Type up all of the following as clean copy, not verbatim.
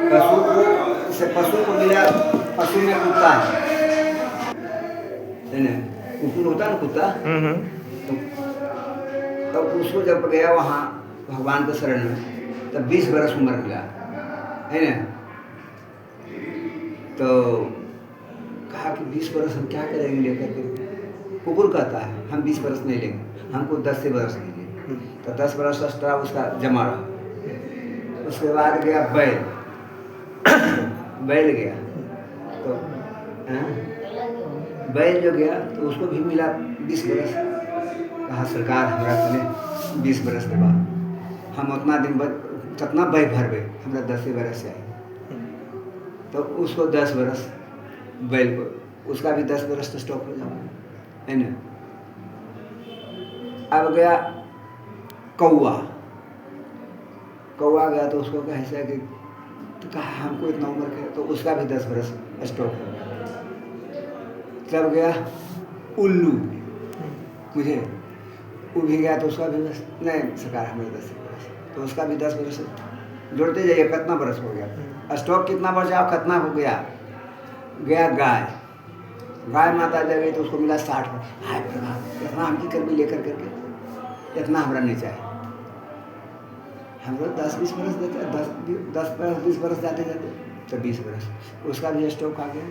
पशु को से पशु को मिला, पशु में कुत्ता है ना, कुकुर होता है ना कुत्ता। तो उसको जब गया वहाँ भगवान के शरण में, तब 20 बरस उम्र मिला है ना। तो कहा कि 20 बरस हम क्या करेंगे लेकर के। कुकुर कहता है हम 20 बरस नहीं लेंगे, हमको 10 से बरस लेंगे। तो 10 बरस एक्स्ट्रा उसका जमा रहा। उसके बाद गया बैल गया। तो बैल जो गया तो उसको भी मिला 20 बरस। कहा सरकार हमारा चले 20 बरस के बाद हम उतना दिन कितना बैल भर गए, हमारा 10 बरस चाहिए। तो उसको 10 बरस बैल को, उसका भी 10 बरस तो स्टॉप हो जाओ है ना। अब गया कौआ गया तो उसको कैसा कि तो कहा हमको इतना उम्र के, तो उसका भी 10 बरस स्टॉप हो गया। तब गया उल्लू, मुझे वो भी गया तो उसका भी बस नहीं सरकार हमें 10 बरस, तो उसका भी 10 बरस जोड़ते जाइए कितना बरस हो गया। स्टॉक कितना बचा कितना हो गया। गया गाय माता जब गई तो उसको मिला 60 बरस। हाय प्रभु इतना हम की कर्मी लेकर करके, इतना हमारा नहीं चाहिए। हम लोग 10-20 बरस देते, 10-20 बरस जाते तो 20 बरस उसका भी स्टॉक आ गया।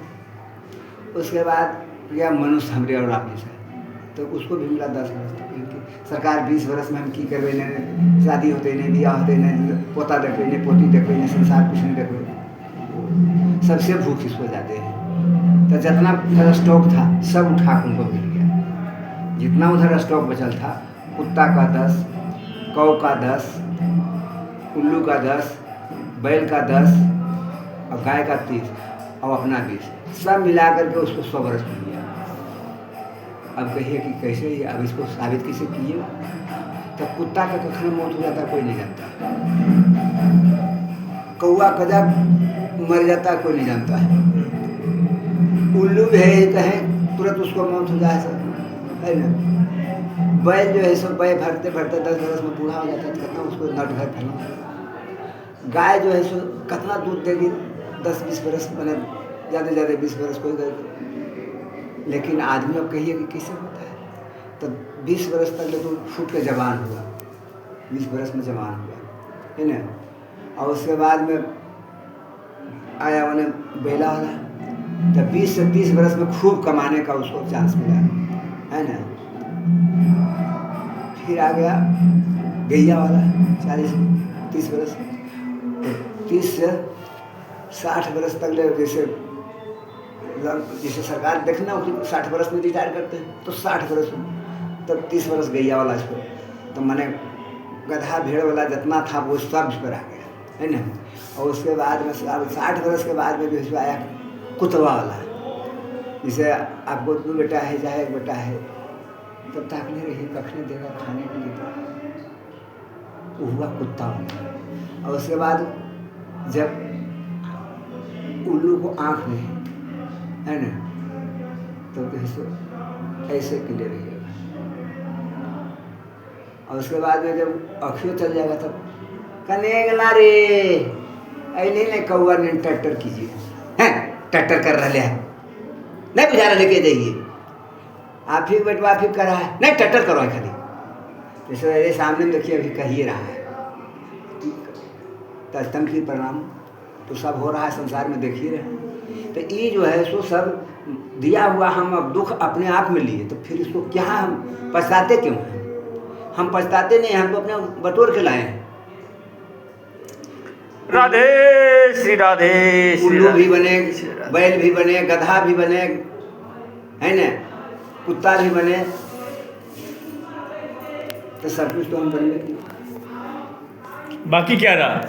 उसके बाद गया मनुष्य हमरे और आप से, तो उसको भी मिला 10 बरस। सरकार 20 बरस में हम की करवे नहीं, शादी होते नहीं, ब्याह होते नहीं, पोता देखे नहीं, पोती देखे नहीं, संसार कुछ नहीं देखे, सबसे भूख इसको जाते हैं। तो जितना उधर स्टॉक था सब उठा उनको मिल गया। जितना उधर स्टॉक बचल था, कुत्ता का 10, कौ का 10, उल्लू का 10, बैल का 10 और गाय का 30 और अपना 20, सब मिला करके उसको 100 बरस मिल गया। अब कहिए कि कैसे ही, अब इसको साबित कैसे किए। तो कुत्ता का कखन मौत हो जाता कोई नहीं जानता, कौआ कजब मर जाता कोई नहीं जानता है, उल्लू भी है कहें तुरंत उसको मौत हो जाए सब है ना। बैल जो है सो बैल भरते भरते 10 बरस में बूढ़ा हो जाता है, कितना उसको नट घर फैला। गाय जो है सो कितना दूध देगी 10-20 बरस, मैंने ज़्यादा 20 बरस कोई गए। लेकिन आदमी अब कहिए कि कैसे होता है। तो 20 बरस तक तो फूट के जवान हुआ, 20 बरस में जवान हुआ है ना। और उसके बाद में आया उन्हें बेला वाला, तो 20 से 30 बरस में खूब कमाने का उसको चांस मिला है ना। फिर आ गया गैया वाला 40-30 बरस, तो 30 से 60 बरस तक ले, जैसे सरकार देखना 60 बरस में रिटायर करते हैं, तो 60 बरस तब 30 बरस गैया वाला इसको, तो मैंने गधा भेड़ वाला जितना था वो सब इस पर आ गया है ना। और उसके बाद में 60 बरस के बाद में भी आया कुतवा वाला, जिसे आपको 2 बेटा है चाहे 1 बेटा है, तब तक नहीं रही कखने देगा खाने के लिए, वो हुआ कुत्ता वाला। और उसके बाद जब उल्लू को आँख नहीं है ना, तो ऐसे के लिए रहेगा। और उसके बाद में जब अखियों चल जाएगा तब कनेगला रे ऐ नहीं कौआ ने ट्रैक्टर कीजिए हैं, ट्रैक्टर कर रहे हैं नहीं बुझा लेके जाइए, आप ही बेटवा आप ही कर रहा है नहीं ट्रैक्टर करो खाली। जैसे मेरे सामने में देखिए अभी कहिए रहा है, तस्तम की परिणाम तो सब हो रहा है संसार में, देखिए रहे। तो ये जो है सो सब दिया हुआ, हम अब दुख अपने आप में लिए, तो फिर इसको क्या हम पछताते क्यों हैं। हम पछताते नहीं, हम तो अपने बटोर के लाए हैं। राधे श्री राधे। उल्लू भी बने, बैल भी बने, गधा भी बने है ना, कुत्ता भी बने, तो सब कुछ तो हम बनने। बाकी क्या रहा?